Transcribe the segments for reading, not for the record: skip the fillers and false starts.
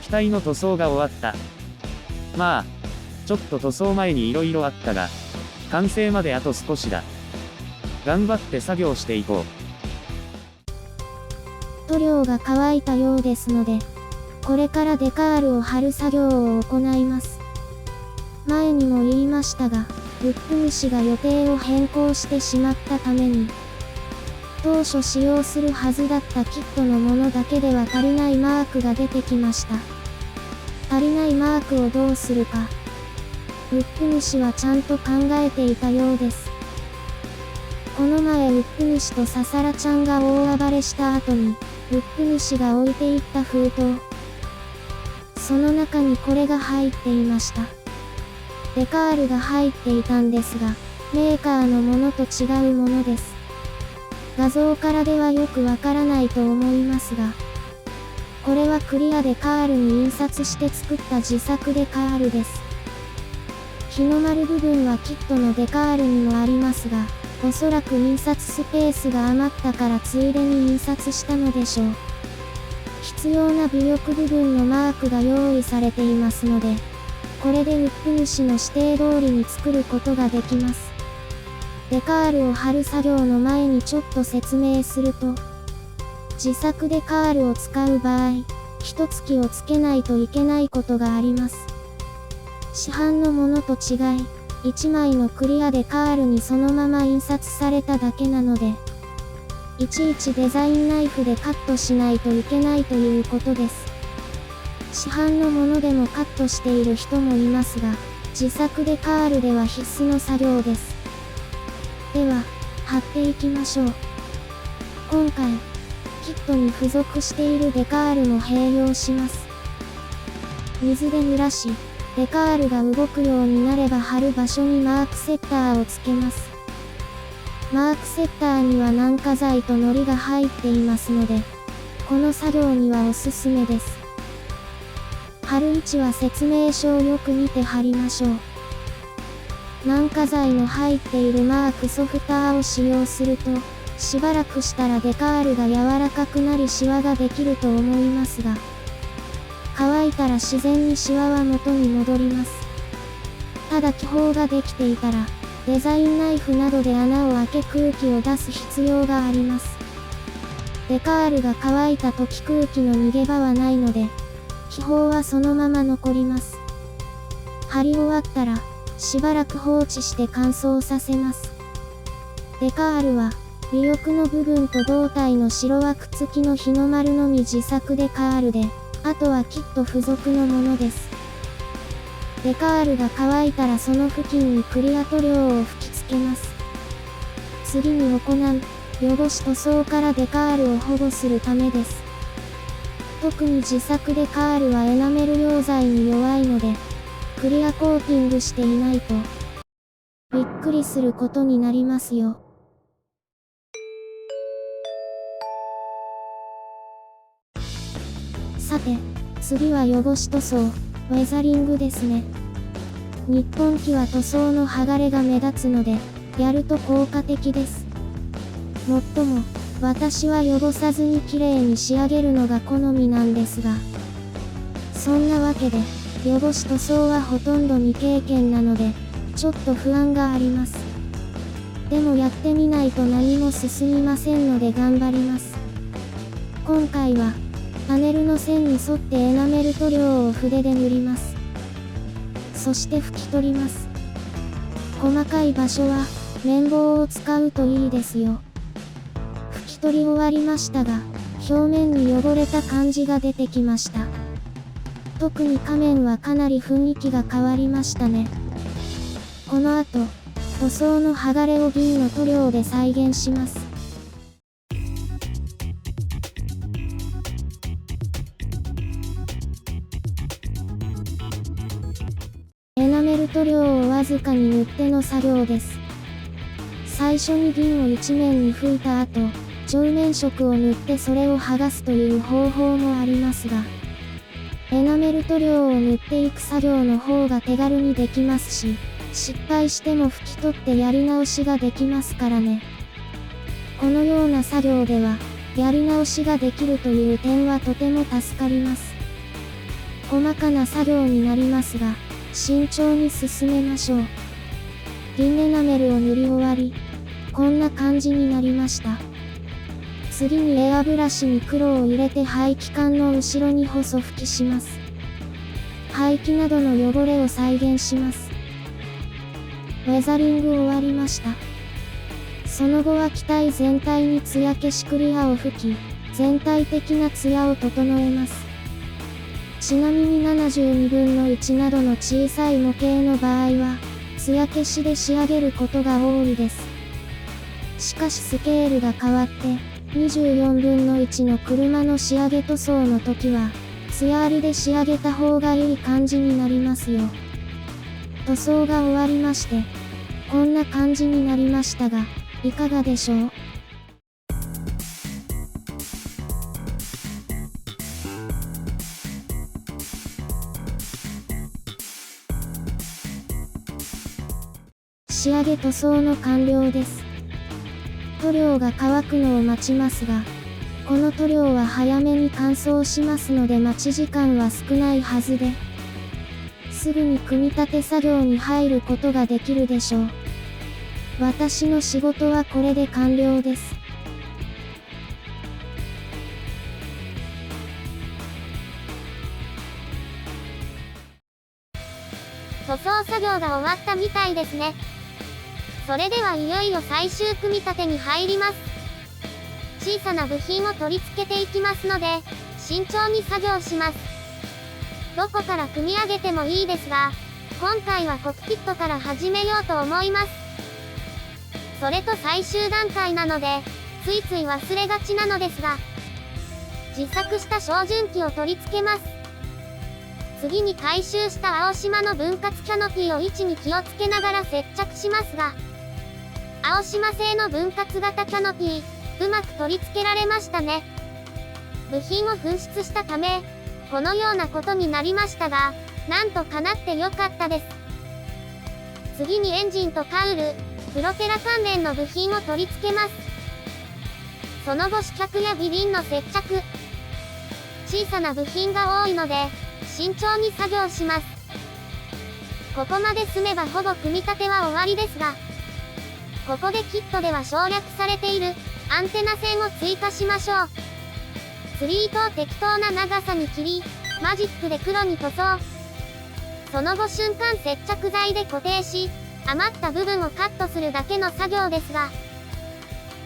機体の塗装が終わった。まあ、ちょっと塗装前に色々あったが、完成まであと少しだ。頑張って作業していこう。塗料が乾いたようですので、これからデカールを貼る作業を行います。前にも言いましたが、ウップ主が予定を変更してしまったために、当初使用するはずだったキットのものだけでは足りないマークが出てきました。足りないマークをどうするか、ウップ主はちゃんと考えていたようです。この前ウップ主とササラちゃんが大暴れした後に、ウップ主が置いていった封筒。その中にこれが入っていました。デカールが入っていたんですが、メーカーのものと違うものです。画像からではよくわからないと思いますが、これはクリアデカールに印刷して作った自作デカールです。日の丸部分はキットのデカールにもありますが、おそらく印刷スペースが余ったからついでに印刷したのでしょう。必要な尾翼部分のマークが用意されていますので、これでウップ主の指定通りに作ることができます。デカールを貼る作業の前にちょっと説明すると、自作デカールを使う場合、一月をつけないといけないことがあります。市販のものと違い、1枚のクリアデカールにそのまま印刷されただけなので、いちいちデザインナイフでカットしないといけないということです。市販のものでもカットしている人もいますが、自作デカールでは必須の作業です。では、貼っていきましょう。今回、キットに付属しているデカールも併用します。水で濡らし、デカールが動くようになれば貼る場所にマークセッターをつけます。マークセッターには軟化剤と糊が入っていますので、この作業にはおすすめです。貼る位置は説明書をよく見て貼りましょう。軟化剤の入っているマークソフターを使用すると、しばらくしたらデカールが柔らかくなりシワができると思いますが、乾いたら自然にシワは元に戻ります。ただ気泡ができていたら、デザインナイフなどで穴を開け空気を出す必要があります。デカールが乾いた時空気の逃げ場はないので、気泡はそのまま残ります。貼り終わったら、しばらく放置して乾燥させます。デカールは、尾翼の部分と胴体の白枠付きの日の丸のみ自作デカールで、あとはキット付属のものです。デカールが乾いたらその付近にクリア塗料を吹き付けます。次に行う、汚し塗装からデカールを保護するためです。特に自作デカールはエナメル溶剤に弱いので、クリアコーティングしていないと、びっくりすることになりますよ。さて、次は汚し塗装、ウェザリングですね。日本機は塗装の剥がれが目立つので、やると効果的です。もっとも、私は汚さずに綺麗に仕上げるのが好みなんですが、そんなわけで、汚し塗装はほとんど未経験なので、ちょっと不安があります。でもやってみないと何も進みませんので頑張ります。今回は、パネルの線に沿ってエナメル塗料を筆で塗ります。そして拭き取ります。細かい場所は、綿棒を使うといいですよ。拭き取り終わりましたが、表面に汚れた感じが出てきました。特に仮面はかなり雰囲気が変わりましたね。この後、塗装の剥がれを銀の塗料で再現します。エナメル塗料をわずかに塗っての作業です。最初に銀を一面に拭いた後、上面色を塗ってそれを剥がすという方法もありますが、エナメル塗料を塗っていく作業の方が手軽にできますし、失敗しても拭き取ってやり直しができますからね。このような作業では、やり直しができるという点はとても助かります。細かな作業になりますが、慎重に進めましょう。銀エナメルを塗り終わり、こんな感じになりました。次にエアブラシに黒を入れて排気管の後ろに細吹きします。排気などの汚れを再現します。ウェザリング終わりました。その後は機体全体に艶消しクリアを吹き、全体的な艶を整えます。ちなみに72分の1などの小さい模型の場合は、艶消しで仕上げることが多いです。しかしスケールが変わって、24分の1の車の仕上げ塗装の時は、艶ありで仕上げた方がいい感じになりますよ。塗装が終わりまして、こんな感じになりましたが、いかがでしょう？仕上げ塗装の完了です。塗料が乾くのを待ちますが、この塗料は早めに乾燥しますので待ち時間は少ないはずで、すぐに組み立て作業に入ることができるでしょう。私の仕事はこれで完了です。塗装作業が終わったみたいですね。それではいよいよ最終組み立てに入ります。小さな部品を取り付けていきますので、慎重に作業します。どこから組み上げてもいいですが、今回はコックピットから始めようと思います。それと最終段階なので、ついつい忘れがちなのですが、自作した照準器を取り付けます。次に回収した青島の分割キャノピーを位置に気をつけながら接着しますが、青島製の分割型キャノピー、うまく取り付けられましたね。部品を紛失したため、このようなことになりましたが、なんとかなってよかったです。次にエンジンとカウル、プロペラ関連の部品を取り付けます。その後死脚や尾輪の接着。小さな部品が多いので、慎重に作業します。ここまで済めばほぼ組み立ては終わりですが、ここでキットでは省略されているアンテナ線を追加しましょう。釣り糸を適当な長さに切り、マジックで黒に塗装。その後瞬間接着剤で固定し、余った部分をカットするだけの作業ですが、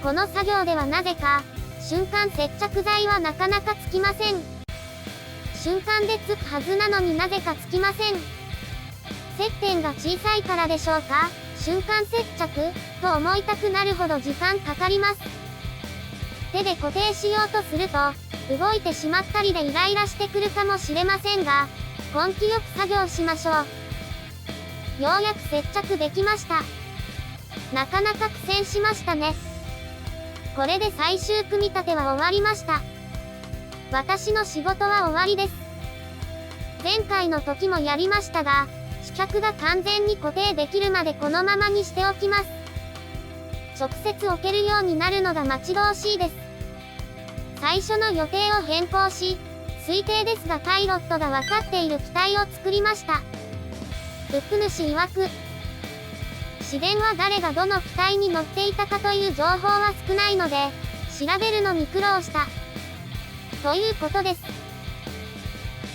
この作業ではなぜか、瞬間接着剤はなかなかつきません。瞬間でつくはずなのになぜかつきません。接点が小さいからでしょうか。瞬間接着と思いたくなるほど時間かかります。手で固定しようとすると、動いてしまったりでイライラしてくるかもしれませんが、根気よく作業しましょう。ようやく接着できました。なかなか苦戦しましたね。これで最終組み立ては終わりました。私の仕事は終わりです。前回の時もやりましたが、死脚が完全に固定できるまでこのままにしておきます。直接置けるようになるのが待ち遠しいです。最初の予定を変更し、推定ですがパイロットが分かっている機体を作りました。ブック主曰く、市電は誰がどの機体に乗っていたかという情報は少ないので、調べるのに苦労した。ということです。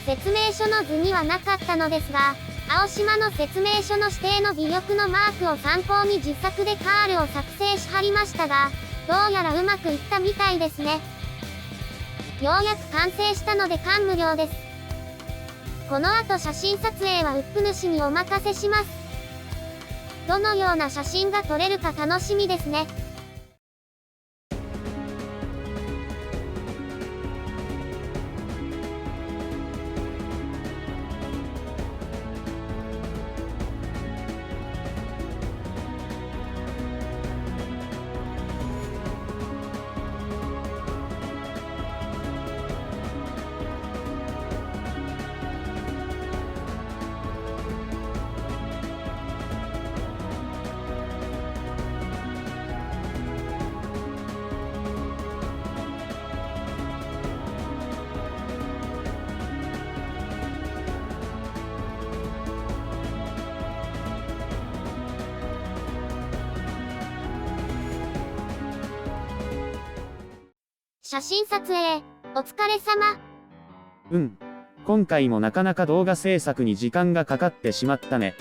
説明書の図にはなかったのですが、青島の説明書の指定の尾翼のマークを参考に自作でカールを作成しはりましたが、どうやらうまくいったみたいですね。ようやく完成したので感無量です。この後写真撮影はウップ主にお任せします。どのような写真が撮れるか楽しみですね。写真撮影、お疲れ様。今回もなかなか動画制作に時間がかかってしまったね。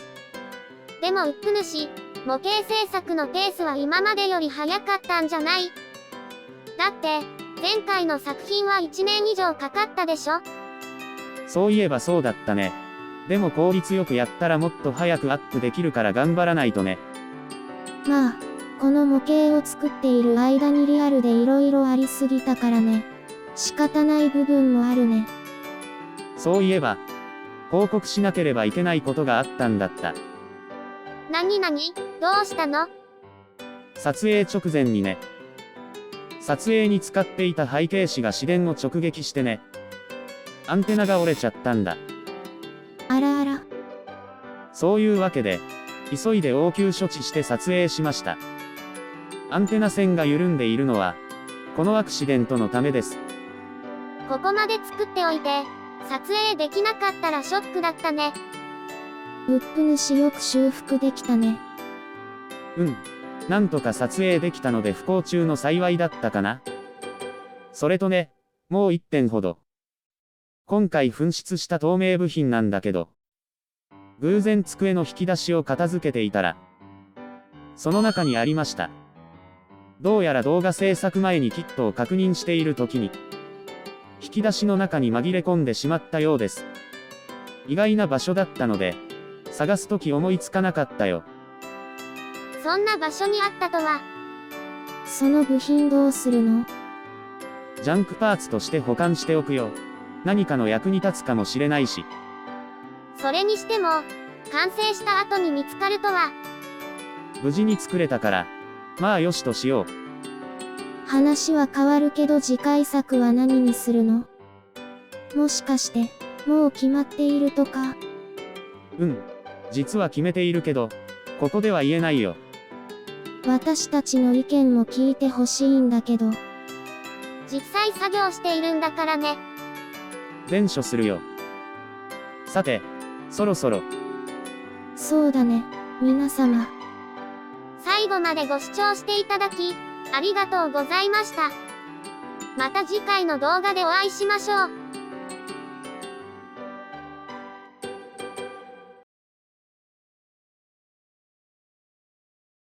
でもウップ主、模型制作のペースは今までより早かったんじゃない？だって、前回の作品は1年以上かかったでしょ？そういえばそうだったね。でも効率よくやったらもっと早くアップできるから頑張らないとね。まあ、この模型を作っている間にリアルで色々ありすぎたからね。仕方ない部分もあるね。そういえば、報告しなければいけないことがあったんだった。なにどうしたの？撮影直前にね。撮影に使っていた背景紙が市電を直撃してね。アンテナが折れちゃったんだ。あらあら。そういうわけで、急いで応急処置して撮影しました。アンテナ線が緩んでいるのは、このアクシデントのためです。ここまで作っておいて、撮影できなかったらショックだったね。ウップ主よく修復できたね。なんとか撮影できたので不幸中の幸いだったかな。それとね、もう1点ほど。今回紛失した透明部品なんだけど、偶然机の引き出しを片付けていたら、その中にありました。どうやら動画制作前にキットを確認している時に、引き出しの中に紛れ込んでしまったようです。意外な場所だったので、探す時思いつかなかったよ。そんな場所にあったとは。その部品どうするの？ジャンクパーツとして保管しておくよ。何かの役に立つかもしれないし。それにしても、完成した後に見つかるとは。無事に作れたから、まあよしとしよう。話は変わるけど次回作は何にするの？もしかして、もう決まっているとか？実は決めているけど、ここでは言えないよ。私たちの意見も聞いてほしいんだけど。実際作業しているんだからね。伝書するよ。さて、そろそろ。そうだね、皆様。最後までご視聴していただき、ありがとうございました。また次回の動画でお会いしましょう。